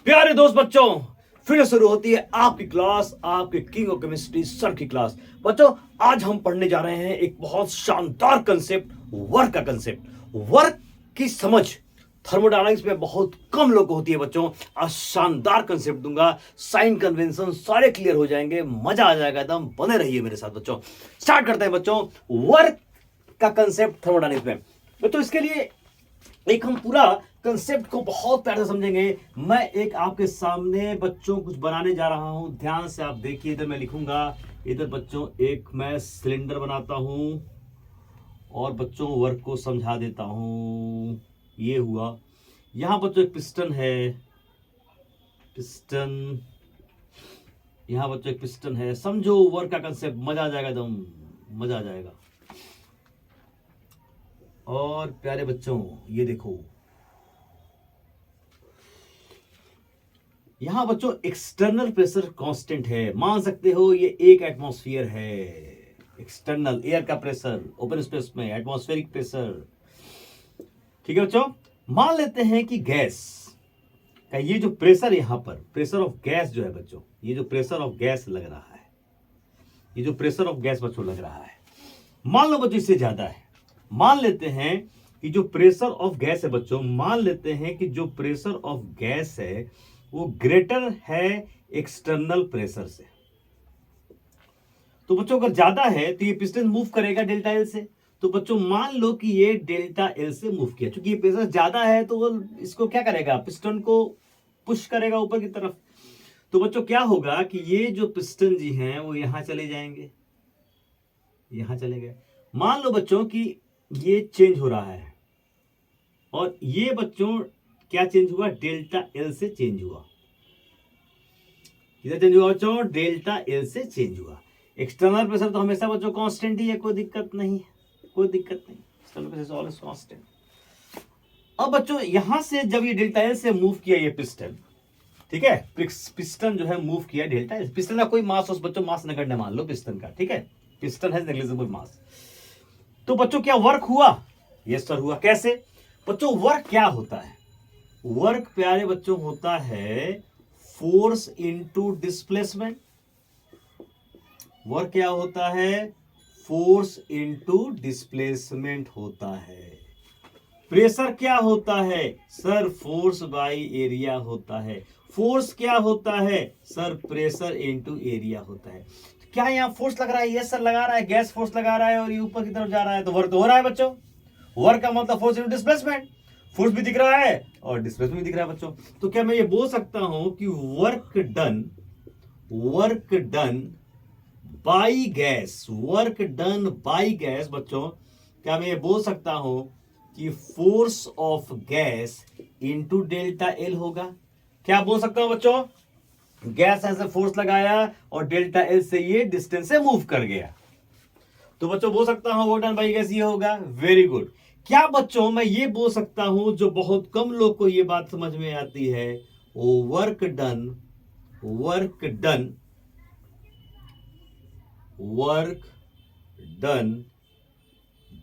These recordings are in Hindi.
प्यारे दोस्त बच्चों, फिर शुरू होती है आपकी क्लास, आपके किंग ऑफ केमिस्ट्री सर की क्लास। बच्चों, आज हम पढ़ने जा रहे हैं एक बहुत शानदार कंसेप्ट, वर्क का कंसेप्ट। वर्क की समझ थर्मोडायनामिक्स में बहुत कम लोग को होती है बच्चों। आज शानदार कंसेप्ट दूंगा, साइन कन्वेंशन सारे क्लियर हो जाएंगे, मजा आ जाएगा एकदम। बने रहिए मेरे साथ बच्चों। स्टार्ट करते हैं बच्चों, वर्क का कंसेप्ट थर्मोडायनामिक्स में। बच्चों, इसके लिए एक हम पूरा कंसेप्ट को बहुत प्यार से समझेंगे। मैं एक आपके सामने बच्चों कुछ बनाने जा रहा हूं, ध्यान से आप देखिए। इधर मैं लिखूंगा, इधर बच्चों एक मैं सिलेंडर बनाता हूं और बच्चों वर्क को समझा देता हूं। ये हुआ। यहां बच्चों एक पिस्टन है, पिस्टन, यहां बच्चों एक पिस्टन है। समझो वर्क का कंसेप्ट, मजा आ जाएगा एकदम, मजा आ जाएगा। और प्यारे बच्चों ये देखो, यहां बच्चों एक्सटर्नल प्रेशर कांस्टेंट है, मान सकते हो ये 1 एटमॉस्फेयर है। एक्सटर्नल एयर का प्रेशर ओपन स्पेस में, एटमॉस्फेरिक प्रेशर। ठीक है बच्चों, मान लेते हैं कि गैस का ये जो प्रेशर, यहां पर प्रेशर ऑफ गैस जो है बच्चों, ये जो प्रेशर ऑफ गैस लग रहा है, ये जो प्रेशर ऑफ गैस बच्चों लग रहा है, मान लो बच्चों इससे ज्यादा है। मान लेते हैं कि जो प्रेशर ऑफ गैस है बच्चों, मान लेते हैं कि जो प्रेशर ऑफ गैस है वो ग्रेटर है एक्सटर्नल प्रेशर से। तो बच्चों अगर ज्यादा है तो ये पिस्टन मूव करेगा डेल्टा एल से। तो बच्चों मान लो कि ये डेल्टा एल से मूव किया, क्योंकि ये प्रेशर ज्यादा है तो वो इसको क्या करेगा, पिस्टन को पुश करेगा ऊपर की तरफ। तो बच्चों क्या होगा कि ये जो पिस्टन जी हैं वो यहां चले जाएंगे, यहां चले गए। मान लो बच्चों कि ये चेंज हो रहा है और ये बच्चों क्या चेंज हुआ, डेल्टा एल से चेंज हुआ। किधर चेंज हुआ बच्चों, डेल्टा एल से चेंज हुआ। एक्सटर्नल प्रेशर तो हमेशा बच्चों कांस्टेंट ही है, कोई दिक्कत नहीं है, कोई दिक्कत नहीं। External pressure always constant. अब बच्चों यहां से जब ये डेल्टा एल से मूव किया ये पिस्टन, ठीक है, पिस्टन जो है मूव किया डेल्टा एल। पिस्टन का कोई मास हो बच्चों, मास नगण्य मान लो पिस्टन का, ठीक है, पिस्टन है नेग्लिजिबल मास। तो बच्चों क्या वर्क हुआ, यस सर हुआ। कैसे बच्चों, वर्क क्या होता है, वर्क प्यारे बच्चों होता है फोर्स इनटू डिस्प्लेसमेंट। वर्क क्या होता है, फोर्स इनटू डिस्प्लेसमेंट होता है। प्रेशर क्या होता है सर, फोर्स बाय एरिया होता है। फोर्स क्या होता है सर, प्रेशर इनटू एरिया होता है। क्या यहां फोर्स लग रहा है, यस सर लगा रहा है, गैस फोर्स लगा रहा है और ये ऊपर की तरफ जा रहा है, तो वर्क तो हो रहा है बच्चों। वर्क का मतलब फोर्स इनटू डिस्प्लेसमेंट, फोर्स भी दिख रहा है और डिस्प्लेसमेंट भी दिख रहा है बच्चों। तो क्या मैं ये बोल सकता हूं कि work done by gas, work done by gas बच्चों, क्या मैं ये बोल सकता हूं कि force of gas into delta L होगा। क्या बोल सकता हूं बच्चों, गैस ऐसे फोर्स लगाया और डेल्टा एल से ये डिस्टेंस से मूव कर गया, तो बच्चों बोल सकता हूं वर्क डन बाई गैस ये होगा। Very good. क्या बच्चों मैं ये बोल सकता हूं, जो बहुत कम लोग को ये बात समझ में आती है, वो वर्क डन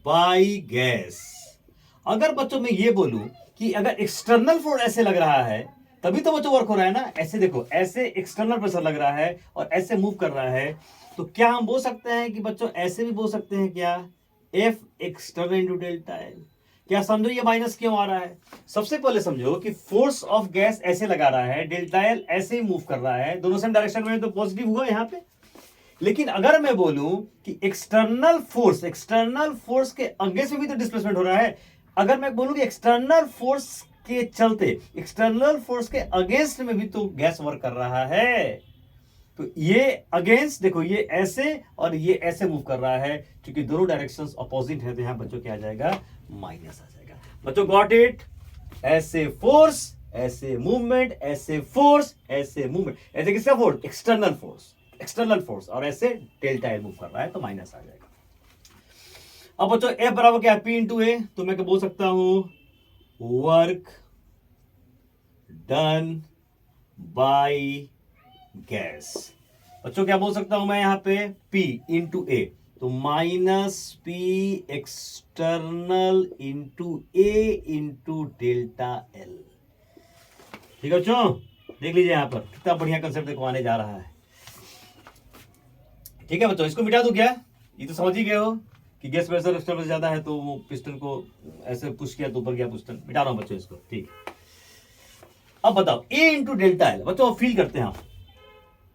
बाई गैस। अगर बच्चों मैं ये बोलूं कि अगर एक्सटर्नल फोर्स ऐसे लग रहा है तभी तो बच्चों वर्क हो रहा है ना। ऐसे देखो, ऐसे एक्सटर्नल प्रेशर लग रहा है और ऐसे मूव कर रहा है, तो क्या हम बोल सकते हैं कि बच्चों ऐसे भी बोल सकते हैं क्या, F external into delta L. क्या समझो ये माइनस क्यों आ रहा है। सबसे पहले समझो कि फोर्स ऑफ गैस ऐसे लगा रहा है, डेल्टा एल ऐसे ही मूव कर रहा है, दोनों सेम डायरेक्शन में, तो पॉजिटिव हुआ यहां पे। लेकिन अगर मैं बोलूं कि एक्सटर्नल फोर्स के अगेंस्ट में भी तो डिस्प्लेसमेंट हो रहा है। अगर मैं बोलूं कि एक्सटर्नल फोर्स के चलते, एक्सटर्नल फोर्स के अगेंस्ट में भी तो गैस वर्क कर रहा है, तो ये अगेंस्ट देखो, ये ऐसे और ये ऐसे मूव कर रहा है, क्योंकि दोनों डायरेक्शंस अपोजिट है, तो यहां बच्चों क्या आ जाएगा, माइनस आ जाएगा। बच्चों गॉट इट। ऐसे फोर्स, ऐसे मूवमेंट, ऐसे फोर्स, ऐसे मूवमेंट, ऐसे किसका फोर्स, एक्सटर्नल फोर्स, और ऐसे डेल्टा एल मूव कर रहा है, तो माइनस आ जाएगा। अब बच्चों एफ बराबर क्या है, पी इंटू ए, तो मैं क्या बोल सकता हूं, वर्क डन बाय गैस। बच्चों क्या बोल सकता हूं मैं यहां पे, P इंटू ए, तो माइनस पी एक्सटर्नल इंटू ए इंटू डेल्टा एल। ठीक है बच्चों, देख लीजिए यहाँ पर कितना बढ़िया कंसेप्ट देखो आने जा रहा है। ठीक है बच्चों, इसको मिटा दो क्या? ये तो समझ ही गए हो कि गैस प्रेशर एक्सटर्नल से ज्यादा है तो वो पिस्टन को ऐसे पुश किया तो ऊपर गया पिस्टन। मिटा रहा हूं बच्चों इसको। ठीक, अब बताओ A इंटू डेल्टा एल। बच्चों फील करते हैं आप,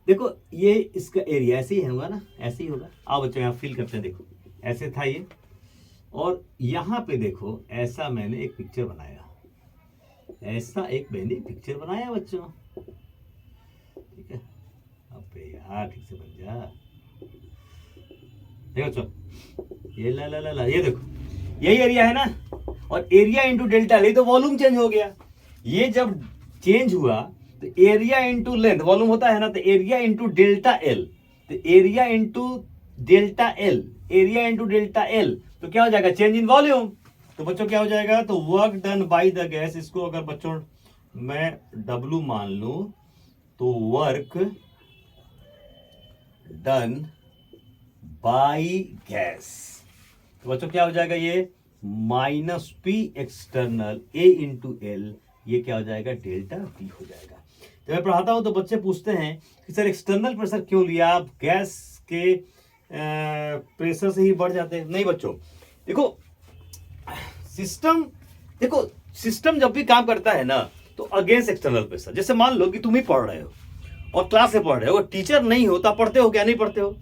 देखो ये इसका एरिया ऐसे ही होगा ना, ऐसे ही होगा। आओ बच्चों यहाँ फील करते हैं। देखो ऐसे था ये, और यहाँ पे देखो ऐसा मैंने एक पिक्चर बनाया, ऐसा एक मैंने पिक्चर बनाया बच्चों। ठीक है, अब यार ठीक से बन जा। देखो बच्चों ये ला ला ला ला, ये देखो यही एरिया है ना, और एरिया इंटू डेल्टा एल, ये तो वॉल्यूम चेंज हो गया। ये जब चेंज हुआ तो एरिया इंटू लेंथ, वॉल्यूम होता है ना, तो एरिया इंटू डेल्टा एल, तो area into delta L, area into delta L, तो क्या हो जाएगा? Change in volume. तो बच्चों क्या हो जाएगा? तो work done by the gas, इसको अगर बच्चों मैं W मान लूं तो वर्क डन बाय गैस, तो बच्चों क्या हो जाएगा? ये minus P external A into L, ये क्या हो जाएगा? डेल्टा V हो जाएगा। तो मैं पढ़ाता हूं तो बच्चे पूछते हैं कि सर एक्सटर्नल प्रेशर क्यों लिया आप, गैस के प्रेशर से ही बढ़ जाते हैं। नहीं बच्चों, देखो सिस्टम, देखो सिस्टम जब भी काम करता है ना तो अगेंस्ट एक्सटर्नल प्रेशर। जैसे मान लो कि तुम ही पढ़ रहे हो और क्लास से पढ़ रहे हो, टीचर नहीं होता, पढ़ते हो क्या? नहीं पढ़ते हो।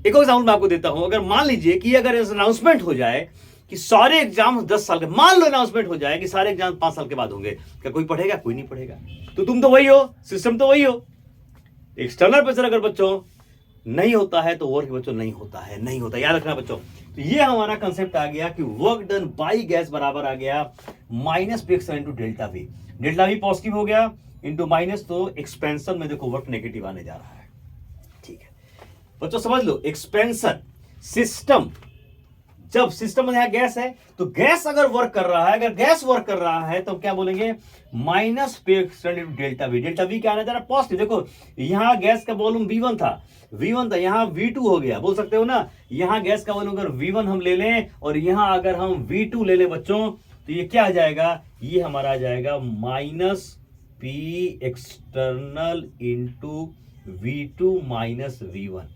एक और एग्जाम्पल मैं आपको देता हूं, अगर मान लीजिए कि अगर अनाउंसमेंट हो जाए कि सारे एग्जाम 10 साल के, मान लो अनाउंसमेंट हो जाए कि सारे एग्जाम 5 साल के बाद होंगे, क्या कोई पढ़ेगा? कोई नहीं पढ़ेगा। तो तुम तो वही हो, सिस्टम तो वही हो। एक्सटर्नल प्रेशर अगर बच्चों नहीं होता है तो वर्क बच्चों नहीं होता है, नहीं होता, याद रखना बच्चों। तो ये हमारा कंसेप्ट आ गया कि वर्क डन बाय गैस बराबर आ गया minus P external into delta V। Delta V positive हो गया इंटू माइनस, तो एक्सपेंशन में देखो वर्क नेगेटिव आने जा रहा है। ठीक है बच्चों, समझ लो एक्सपेंशन सिस्टम, जब सिस्टम में यहां गैस है तो गैस अगर वर्क कर रहा है, अगर गैस वर्क कर रहा है तो क्या बोलेंगे? Minus P external into delta V। Delta V क्या आने जा रहा है? पॉजिटिव। देखो यहां गैस का वॉल्यूम V1 था, V1 था, यहां V2 हो गया, बोल सकते हो ना। यहां गैस का वॉल्यूम अगर V1 हम ले लें और यहां अगर हम V2 ले लें बच्चों, तो ये क्या आ जाएगा? ये हमारा आ जाएगा minus P external into V2 minus V1।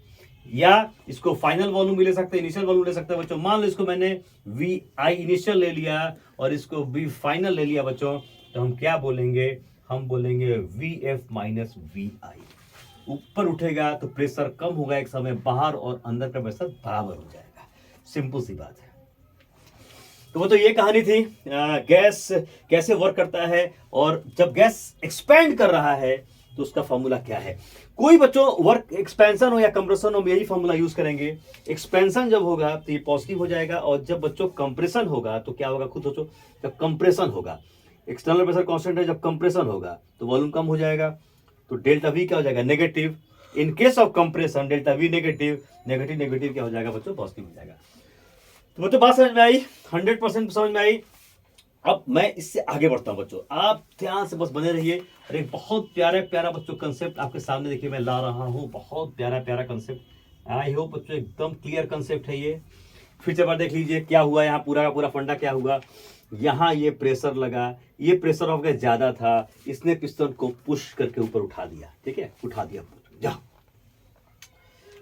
या इसको फाइनल वॉल्यूम भी ले सकते हैं, इनिशियल वॉल्यूम ले सकते हैं बच्चों। मान लो इसको मैंने VI इनिशियल ले लिया और इसको V फाइनल ले लिया बच्चों, तो हम क्या बोलेंगे? हम बोलेंगे VF माइनस VI। ऊपर उठेगा तो प्रेशर कम होगा एक समय, बाहर और अंदर का प्रेशर बराबर हो जाएगा। सिंपल सी बात है। तो वो तो ये कहानी थी गैस कैसे वर्क करता है, और जब गैस एक्सपेंड कर रहा है तो उसका फॉर्मूला क्या है। कोई बच्चों वर्क एक्सपेंशन हो या कंप्रेशन हो, यही फॉर्मूला यूज करेंगे। एक्सपेंशन जब होगा तो ये पॉजिटिव हो जाएगा, और जब बच्चों कंप्रेशन होगा तो क्या होगा? खुद सोचो, जब कंप्रेशन होगा, एक्सटर्नल प्रेशर कांस्टेंट है, जब कंप्रेशन होगा तो वॉल्यूम कम हो जाएगा, तो डेल्टा V क्या हो जाएगा? Negative. In case of compression delta V negative, negative negative क्या हो जाएगा बच्चों? पॉजिटिव हो जाएगा। तो बच्चों बात समझ में आई? 100% समझ में आई। अब मैं इससे आगे बढ़ता हूं बच्चों, आप ध्यान से बस बने रहिए। और एक बहुत प्यारा प्यारा बच्चों कंसेप्ट आपके सामने देखिए मैं ला रहा हूं, बहुत प्यारा प्यारा कंसेप्ट। आई होप बच्चों एकदम क्लियर कंसेप्ट है ये। फिर से बार देख लीजिए क्या हुआ यहाँ, पूरा का पूरा फंडा क्या हुआ। यहाँ ये प्रेशर लगा, ये प्रेशर ऑफ गैस ज्यादा था, इसने पिस्टन को पुश करके ऊपर उठा दिया। ठीक है, उठा दिया, जा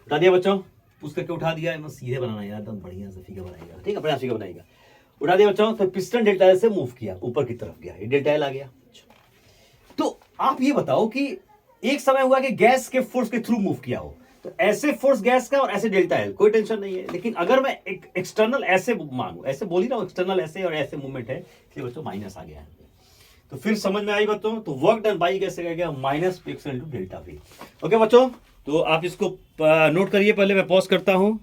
उठा दिया बच्चों, पुश करके उठा दिया। मैं सीधे बनाना यार, एकदम बढ़िया से फिगर बनाएगा। ठीक है, बढ़िया फिगर बनाएगा। उठा दिया बच्चों, तो पिस्टन डेल्टा एल से मूव किया, ऊपर की तरफ गया, ये डेल्टा एल आ गया। तो आप ये बताओ कि एक समय हुआ कि गैस के फोर्स के थ्रू मूव किया हो, तो ऐसे फोर्स गैस का और ऐसे डेल्टा एल, कोई टेंशन नहीं है। लेकिन अगर मैं एक एक्सटर्नल ऐसे मांगू, ऐसे बोली ना एक्सटर्नल ऐसे और ऐसे मूवमेंट है, इसलिए बच्चों माइनस आ गया है। तो फिर समझ में आई बच्चों, तो वर्क डन बाई कैसे गया? Minus P external into delta V। Okay बच्चों, तो आप इसको नोट करिए। पहले मैं पॉज करता हूं।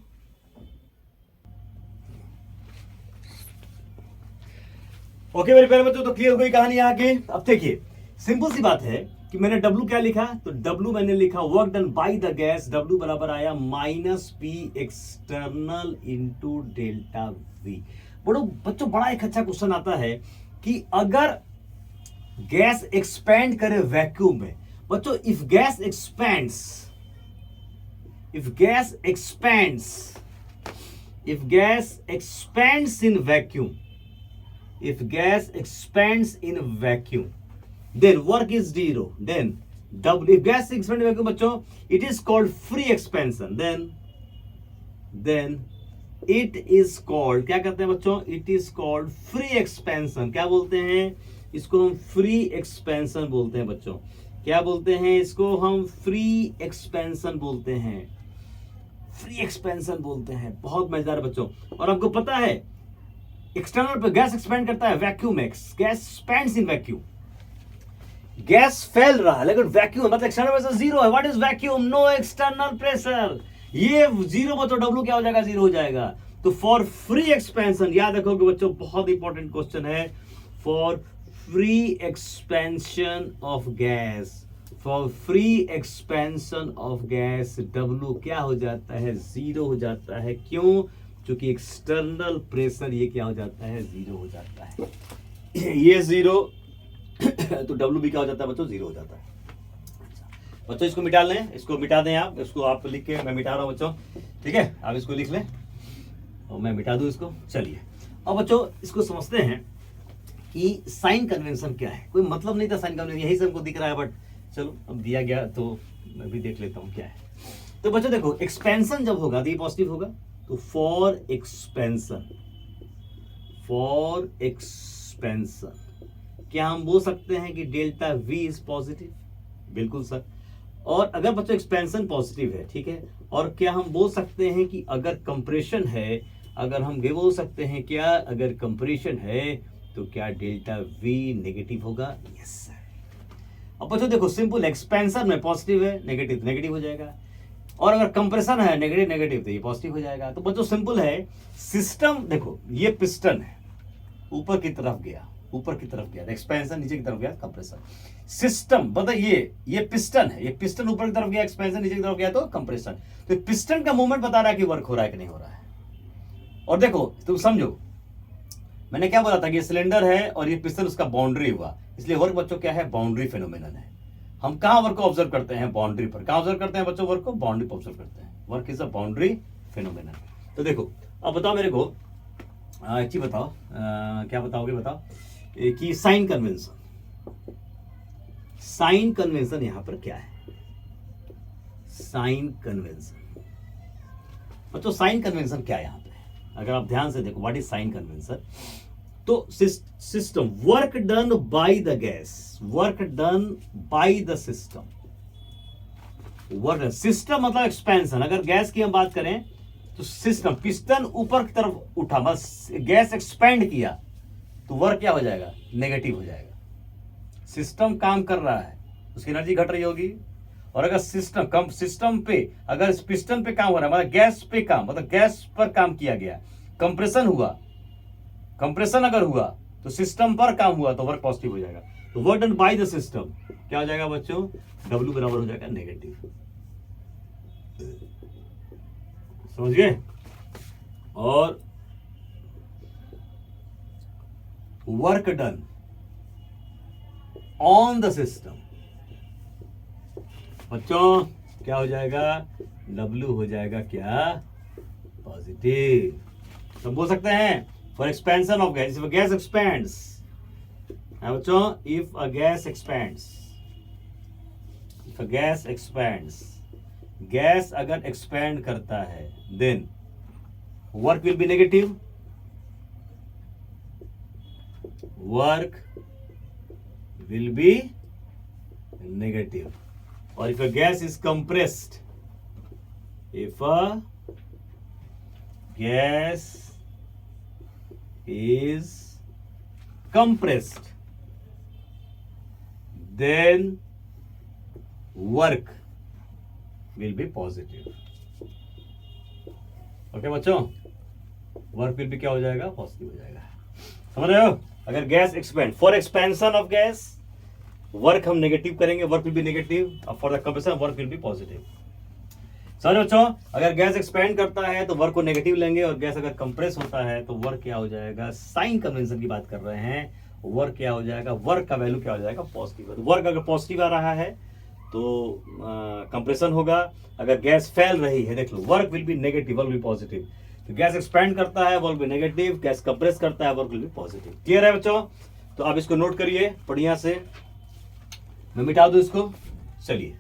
ओके मेरे प्यारे बच्चों, तो क्लियर हो गई कहानी यहाँ की। अब देखिए सिंपल सी बात है कि मैंने W क्या लिखा, तो W मैंने लिखा work done by the gas, W बराबर आया minus P external into delta V। बच्चों बड़ा एक अच्छा क्वेश्चन आता है कि अगर गैस एक्सपेंड करे वैक्यूम में, बच्चों if gas expends in vacuum, if gas expands in vacuum, then work is zero. Then if gas is expanded vacuum बच्चों, it is called free expansion. Then it is called, क्या कहते हैं बच्चों, it is called free expansion. क्या बोलते हैं इसको, हम free expansion बोलते हैं बच्चों. क्या बोलते हैं इसको, हम free expansion बोलते हैं. फ्री एक्सपेंशन बोलते हैं. बहुत मजेदार बच्चों. और आपको पता है एक्सटर्नल पे गैस एक्सपेंड करता है, वैक्यूम एक्स, gas expands in vacuum. Gas फैल रहा है लेकिन वैक्यूम मतलब एक्सटर्नल प्रेशर जीरो है. What is vacuum? No external pressure. ये जीरो बच्चों, डब्ल्यू क्या हो जाएगा, जीरो हो जाएगा. तो फॉर फ्री एक्सपेंशन याद रखोगे बच्चों, बहुत इंपॉर्टेंट क्वेश्चन है. For free expansion of gas, for free expansion of gas W क्या हो जाता है, जीरो हो जाता है. क्यों? क्योंकि एक्सटर्नल प्रेशर ये क्या हो जाता है, जीरो हो जाता है. ये जीरो तो डब्ल्यू भी क्या हो जाता है बच्चों, जीरो हो जाता है. बच्चों इसको मिटा लें, इसको मिटा दें आप, इसको आप लिख के, मैं मिटा रहा हूं बच्चों, ठीक है. आप इसको लिख लें और मैं मिटा दूं इसको. चलिए अब बच्चों इसको समझते हैं कि साइन कन्वेंशन क्या है. कोई मतलब नहीं था साइन कन्वेंशन, यही से हमको दिख रहा है, बट चलो अब दिया गया तो मैं भी देख लेता हूं क्या है. तो बच्चों देखो, एक्सपेंशन जब होगा तो ये पॉजिटिव होगा. तो फॉर एक्सपेंशन क्या हम बोल सकते हैं कि डेल्टा वी इज पॉजिटिव? बिल्कुल सर. और अगर बच्चों एक्सपेंशन पॉजिटिव है, ठीक है, और क्या हम बोल सकते हैं कि अगर कंप्रेशन है, अगर हम ये बोल सकते हैं क्या, अगर कंप्रेशन है तो क्या डेल्टा वी नेगेटिव होगा? Yes sir. अब बच्चों देखो सिंपल, एक्सपेंशन में पॉजिटिव है, नेगेटिव नेगेटिव हो जाएगा. और अगर कंप्रेशन है नेगेटिव नेगेटिव तो ये पॉजिटिव हो जाएगा. तो बच्चों सिंपल है सिस्टम. देखो ये पिस्टन है, ऊपर की तरफ गया, ऊपर की तरफ गया, एक्सपेंशन नीचे की तरफ गया, कंप्रेशन. सिस्टम बताइए, ये पिस्टन है, ये पिस्टन ऊपर की तरफ गया, एक्सपेंशन नीचे की तरफ गया, तो कंप्रेशन. तो पिस्टन का मूवमेंट बता रहा है कि वर्क हो रहा है कि नहीं हो रहा है. और देखो तुम समझो, मैंने क्या बोला था कि ये सिलेंडर है और ये पिस्टन उसका बाउंड्री हुआ, इसलिए वर्क बच्चों क्या है, बाउंड्री फेनोमेनन है. हम कहां वर्क को ऑब्जर्व करते हैं? बाउंड्री पर. कहां ऑब्जर्व करते हैं बच्चों वर्क को? बाउंड्री पर ऑब्जर्व करते हैं. Work is a boundary phenomenon. तो देखो अब बताओ मेरे को एक चीज बताओ, क्या बताओगे बताओ कि साइन कन्वेंशन यहां पर क्या है? साइन कन्वेंशन बच्चों, साइन कन्वेंशन क्या है यहां पे? अगर आप ध्यान से देखो, व्हाट इज साइन कन्वेंशन? तो system, work done by the gas, work done by the system. Work system मतलब एक्सपेंशन. अगर गैस की हम बात करें तो सिस्टम, पिस्टन ऊपर की तरफ उठा, बस गैस एक्सपेंड किया, तो वर्क क्या हो जाएगा? नेगेटिव हो जाएगा. सिस्टम काम कर रहा है, उसकी एनर्जी घट रही होगी. और अगर सिस्टम पे, अगर पिस्टन पे काम हो रहा है, मतलब गैस पे काम, मतलब गैस पर काम किया गया, कंप्रेशन हुआ, कंप्रेशन अगर हुआ तो सिस्टम पर काम हुआ तो वर्क पॉजिटिव हो जाएगा. तो work done by the system क्या हो जाएगा बच्चों? डब्ल्यू बराबर हो जाएगा नेगेटिव. समझ गए? और work done on the system बच्चों क्या हो जाएगा? डब्ल्यू हो जाएगा क्या? पॉजिटिव. तो बोल सकते हैं for expansion of gas, if gas expands, बच्चों if a gas expands, if a gas expands, gas अगर एक्सपेंड करता है then work will be negative. Work will be negative. और if a gas is compressed, if a gas is compressed, then work will be positive. Okay बच्चों, वर्क विल भी क्या हो जाएगा? पॉजिटिव हो जाएगा. समझ रहे हो? अगर gas expand, for expansion of gas work हम नेगेटिव करेंगे, work will be negative. For the compression work will be positive. समझ बच्चों, अगर गैस एक्सपेंड करता है तो वर्क को नेगेटिव लेंगे, और गैस अगर कंप्रेस होता है तो वर्क क्या हो जाएगा? साइन कन्वेंशन की बात कर रहे हैं. वर्क क्या हो जाएगा? वर्क का वैल्यू क्या हो जाएगा? पॉजिटिव. वर्क अगर पॉजिटिव आ रहा है तो कंप्रेशन होगा. अगर गैस फैल रही है, देख लो, work will be negative, work will be positive. तो गैस एक्सपेंड करता है, work will be negative. Gas compress करता है, work will be positive. Clear है बच्चों? तो आप इसको नोट करिए बढ़िया से. मैं मिटा दूं इसको, चलिए।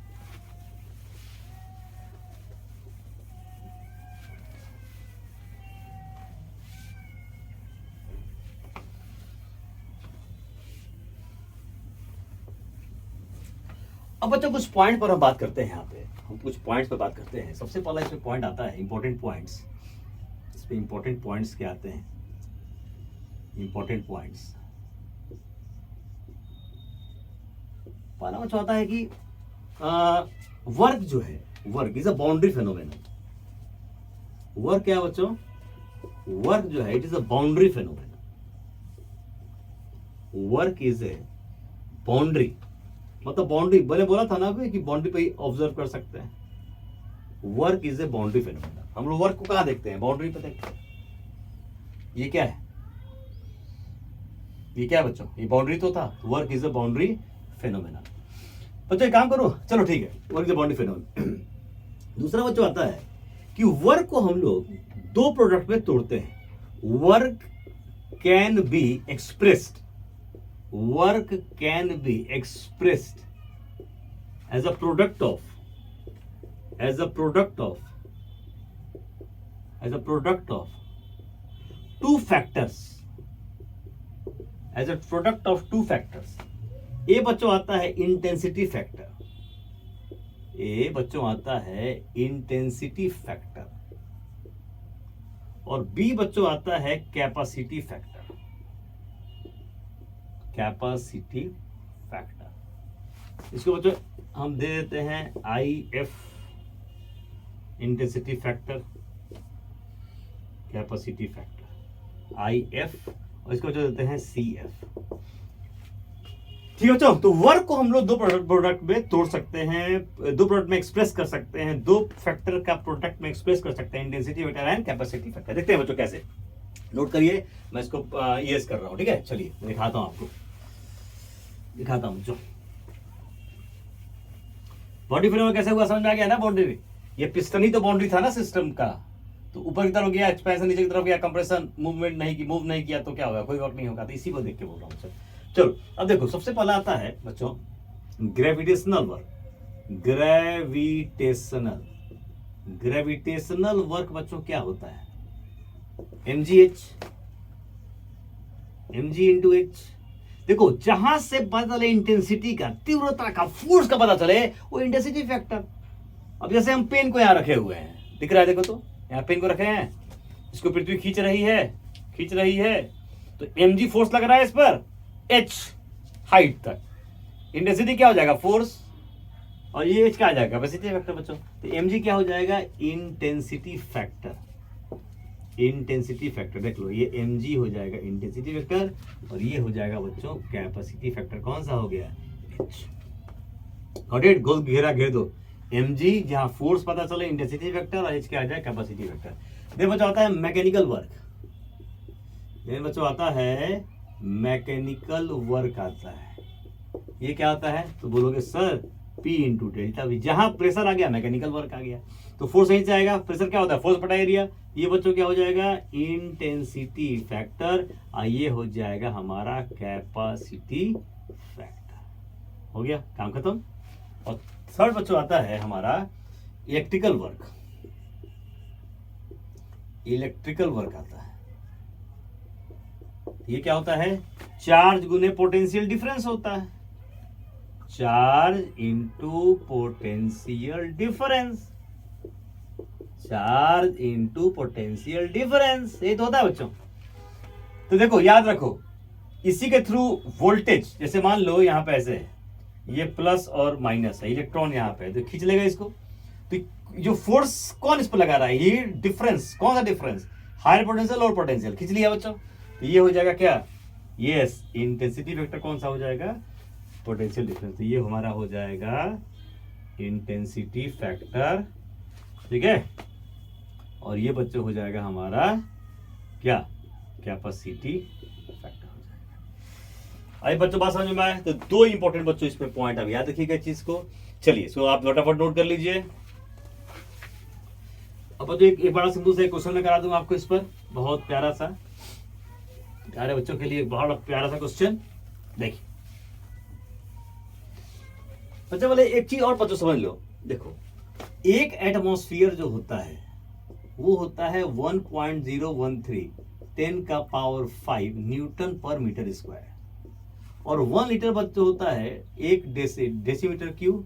अब बच्चों कुछ पॉइंट पर हम बात करते हैं, यहाँ पे हम कुछ पॉइंट्स पर बात करते हैं। सबसे पहला इसमें पॉइंट आता है इंपॉर्टेंट पॉइंट्स। इस पे इंपॉर्टेंट पॉइंट्स क्या आते हैं, इंपॉर्टेंट पॉइंट्स। पहला बच्चों आता है कि वर्क जो है, work is a boundary phenomenon. Work क्या है बच्चों, वर्क जो है it is a boundary phenomenon. Work is a boundary, मतलब बाउंड्री, मैंने बोला था ना अभी कि बाउंड्री पे ऑब्जर्व कर सकते हैं। Work is a boundary phenomenon. हम लोग वर्क को कहां देखते हैं, बाउंड्री पे देखते हैं। ये क्या है, ये क्या है बच्चों, ये बाउंड्री तो था। Work is a boundary phenomenon. बच्चों एक काम करो, चलो ठीक है, work is a boundary phenomenon. दूसरा बच्चों आता है कि वर्क को हम लोग दो प्रोडक्ट में तोड़ते हैं। Work can be expressed, work can be expressed as a product of two factors, as a product of two factors। ए बच्चों आता है इंटेंसिटी फैक्टर, ए बच्चों आता है इंटेंसिटी फैक्टर, और बी बच्चों आता है कैपेसिटी फैक्टर, कैपेसिटी फैक्टर। इसको बच्चों हम दे देते हैं IF intensity factor, capacity factor IF, और इसको बच्चों देते हैं CF। ठीक है बच्चों, तो वर्क को हम लोग दो प्रोडक्ट में तोड़ सकते हैं, दो प्रोडक्ट में एक्सप्रेस कर सकते हैं, दो फैक्टर का प्रोडक्ट में एक्सप्रेस कर सकते हैं, intensity factor and capacity factor. देखते हैं बच्चों कैसे, नोट करिए, मैं इसको ईएस कर रहा हूं। ठीक है, चलिए मैं दिखाता हूं आपको, दिखाता हूं बच्चों। बॉडी फेनोमेनन कैसे हुआ, समझ में आ गया ना। बाउंड्री, ये पिस्टन ही तो बाउंड्री था ना सिस्टम का। तो ऊपर की तरफ गया एक्सपेंशन, नीचे की तरफ गया कंप्रेशन, मूवमेंट नहीं की, मूव नहीं किया तो क्या होगा, कोई वर्क नहीं होगा। तो इसी को देख के बोल रहा हूं। चलो अब देखो, सबसे पहला आता है बच्चों ग्रेविटेशनल वर्क। ग्रेविटेशनल वर्क बच्चों क्या होता है, mg इंटू एच। देखो जहां से पता चले इंटेंसिटी का, तीव्रता का, फोर्स का पता चले, वो इंटेंसिटी फैक्टर। अब जैसे हम पेन को यहां रखे हुए हैं, दिख रहा है, देखो तो यहां पेन को रखे हैं, इसको पृथ्वी खींच रही है, तो mg फोर्स लग रहा है इस पर, h हाइट तक, इंटेंसिटी क्या हो जाएगा, फोर्स, और ये h क्या आ जाएगा, कैपेसिटी फैक्टर बच्चों। तो mg क्या हो जाएगा, इंटेंसिटी फैक्टर। इंटेंसिटी फैक्टर देख लो, ये mg हो जाएगा इंटेंसिटी फैक्टर, और ये हो जाएगा बच्चों कैपेसिटी फैक्टर। कौन सा हो गया, h। गॉट इट, गोल घेरा घेर दो। mg जहां फोर्स पता चले, इंटेंसिटी फैक्टर, और h क्या आ जाए, कैपेसिटी फैक्टर। देन बच्चों आता है मैकेनिकल वर्क। देन बच्चों आता है मैकेनिकल वर्क आता है। ये क्या आता है, तो बोलोगे sir P into delta V। जहां प्रेशर आ गया मैकेनिकल वर्क आ गया। तो फोर्स यहीं से आएगा, प्रेशर क्या होता है, फोर्स बटा एरिया। ये बच्चों क्या हो जाएगा, इंटेंसिटी फैक्टर, और ये हो जाएगा हमारा कैपेसिटी फैक्टर। हो गया, काम खत्म। और थर्ड बच्चों आता है हमारा इलेक्ट्रिकल वर्क। इलेक्ट्रिकल वर्क आता है, ये क्या होता है, चार्ज गुने पोटेंशियल डिफरेंस होता है। Charge into potential difference, charge into potential difference, ये तो होता है बच्चों। तो देखो याद रखो, इसी के थ्रू वोल्टेज, जैसे मान लो यहां पे ऐसे है, ये प्लस और माइनस है, इलेक्ट्रॉन यहां पे, तो खींच लेगा इसको। तो जो फोर्स कौन इस पर लगा रहा है, ये डिफरेंस, कौन सा difference, higher potential, lower potential, खींच लिया बच्चों। तो ये हो जाएगा क्या, यस, इंटेंसिटी वेक्टर कौन सा हो जाएगा, पोटेंशियल डिफरेंस। तो ये हमारा हो जाएगा इंटेंसिटी फैक्टर, ठीक है। और ये बच्चों हो जाएगा हमारा क्या, कैपेसिटी फैक्टर हो जाएगा। आई बच्चों बात समझ में आए। तो दो इंपॉर्टेंट बच्चों इस पे पॉइंट अब याद रखिएगा चीज को। चलिए सो आप फटाफट नोट कर लीजिए। अब बच्चों एक बड़ा सिंपल से क्वेश्चन मैं करा दूंगा आपको इस पर, बहुत प्यारा सा, प्यारे बच्चों के लिए बहुत प्यारा सा क्वेश्चन। देखिए बच्चा बोले एक चीज और बच्चों समझ लो, देखो एक एटमॉस्फेयर जो होता है वो होता है 1.013 10 का पावर 5 न्यूटन पर मीटर स्क्वायर, और 1 लीटर बच्चों होता है एक डेसीमीटर क्यूब,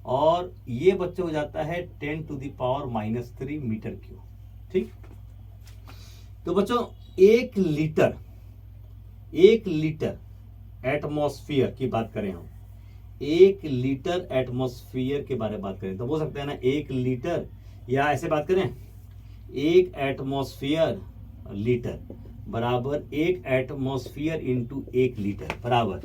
और ये बच्चों हो जाता है 10 to the power -3 metre cube. ठीक, तो बच्चों एक लीटर एटमॉस्फेयर की बात करें हम, एक लीटर एटमॉस्फेयर के बारे में बात करें तो हो सकता है ना 1 लीटर, या ऐसे बात करें एक एटमॉस्फेयर लीटर बराबर एक एटमॉस्फेयर इंटू 1 लीटर बराबर,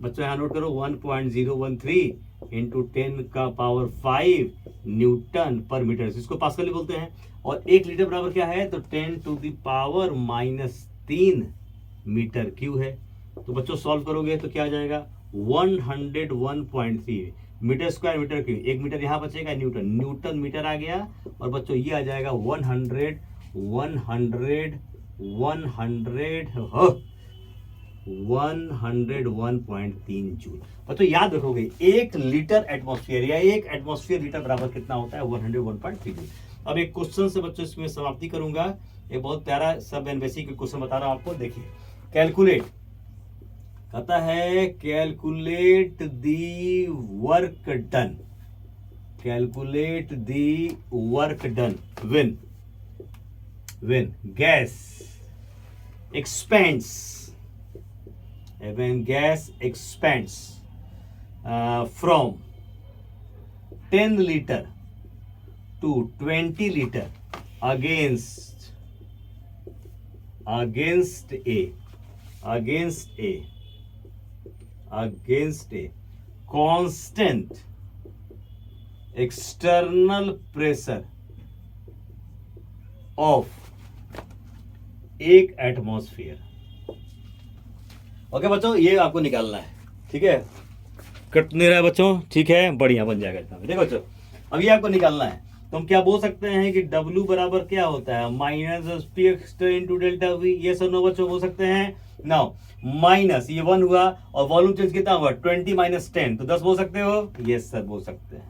बच्चों यहाँ नोट करो 1.013 इंटू 10 का पावर 5 न्यूटन पर मीटर, इसको पास्कल बोलते हैं। और 1 लीटर बराबर क्या है, तो 10 to the power -3 metre cube है। तो बच्चों सॉल्व करोगे तो क्या आ जाएगा 101.3 metre square metre cube, 1 metre यहाँ बचेगा न्यूटन मीटर आ गया, और बच्चों ये आ जाएगा 101.3 जूल। बच्चों याद रखोगे 1 लीटर एटमॉस्फेयर या 1 एटमॉस्फेयर लीटर बराबर कितना होता है 101.3 जूल। अब एक क्वेश्चन से बच्चों इसमें समाप्ति करूंगा, ये बहुत प्यारा सब एंड बेसिक क्वेश्चन बता रहा हूं आपको, देखिए कैलकुलेट कहता है, calculate the work done, calculate the work done when gas expands, when gas expands from 10 liter to 20 liter against a constant external pressure of 1 atmosphere. Okay बच्चों, ये आपको निकालना है, ठीक है, कट नहीं रहा है बच्चों, ठीक है, बढ़िया बन जाएगा इतना। देखो बच्चों अब ये आपको निकालना है, तो हम क्या बोल सकते हैं कि W बराबर क्या होता है -P Exter into delta V, ये सब नो बच्चों बोल सकते हैं। नाउ माइनस ये 1 हुआ और वॉल्यूम चेंज कितना हुआ 20 - 10, तो 10 बोल सकते हो, यस सर बोल सकते हैं।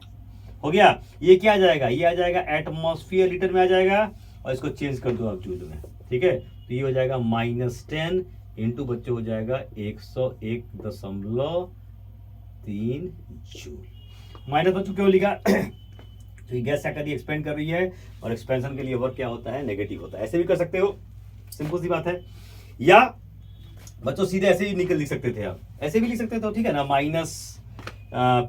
हो गया, ये क्या आ जाएगा, ये आ जाएगा एटमॉस्फेयर लीटर में आ जाएगा, और इसको चेंज कर दो आप जूल में, ठीक है, तो ये हो जाएगा -10 इंटू बच्चों हो जाएगा 101.3 जूल। माइनस बच्चों क्यों लिखा तो ये गैस क्या कर रही है, एक्सपेंड कर रही है, और एक्सपेंशन के लिए वर्क क्या होता है, नेगेटिव होता है। ऐसे भी कर सकते हो, सिंपल सी बात है, या बच्चों सीधे ऐसे ही लिख सकते थे आप, ऐसे भी लिख सकते थे, ठीक है ना,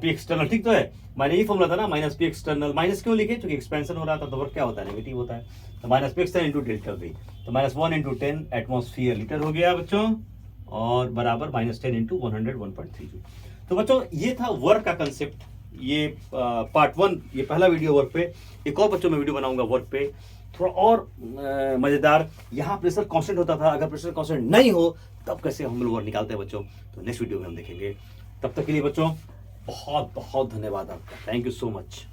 P एक्सटर्नल, ठीक तो है, मैंने ये फॉर्मूला था ना -P एक्सटर्नल, माइनस क्यों लिखे, क्योंकि एक्सपेंशन हो रहा था तो वर्क क्या होता है, नेगेटिव होता है, तो -P external into delta V, तो -1 इंटू 10 एटमॉस्फेयर लीटर हो गया बच्चों, और बराबर -10 इंटू 101.3 जूल। तो बच्चों ये था वर्क का कंसेप्ट, ये पार्ट 1, ये पहला वीडियो वर्क पे। एक और बच्चों में वीडियो बनाऊंगा वर्क पे थोड़ा और मजेदार, यहाँ प्रेशर कांस्टेंट होता था, अगर प्रेशर कांस्टेंट नहीं हो तब कैसे हम लोग वर्क निकालते हैं बच्चों, तो नेक्स्ट वीडियो में हम देखेंगे। तब तक के लिए बच्चों बहुत बहुत धन्यवाद आपका, थैंक यू सो मच।